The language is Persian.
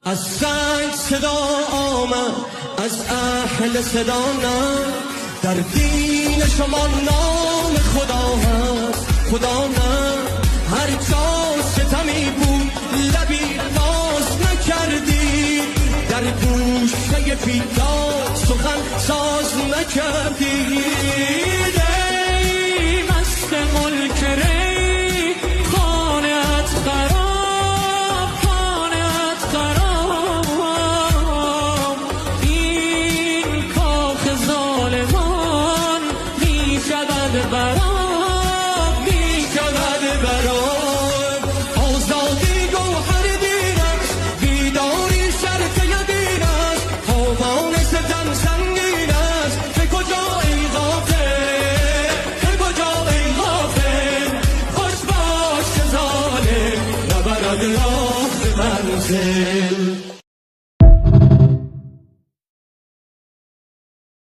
از سنگ صدا آمد از اهل صدا نه، در دین شما نام خدا هست خدا نه. هر جا ستمی بود لبی باز نکردی، در گوشه بیداد سخن ساز نکردی. ای مست ملک ری خانه‌ات خراب خانه‌ات خراب، این کاخ ظالمان می شود براب می شود براب. آزادی گوهر دین است، بیداری شرط یقین است، تاوان ستم سنگین است. به کجا ای غافل به کجا ای غافل، خوش باش که ظالم نبرد راه به منزل.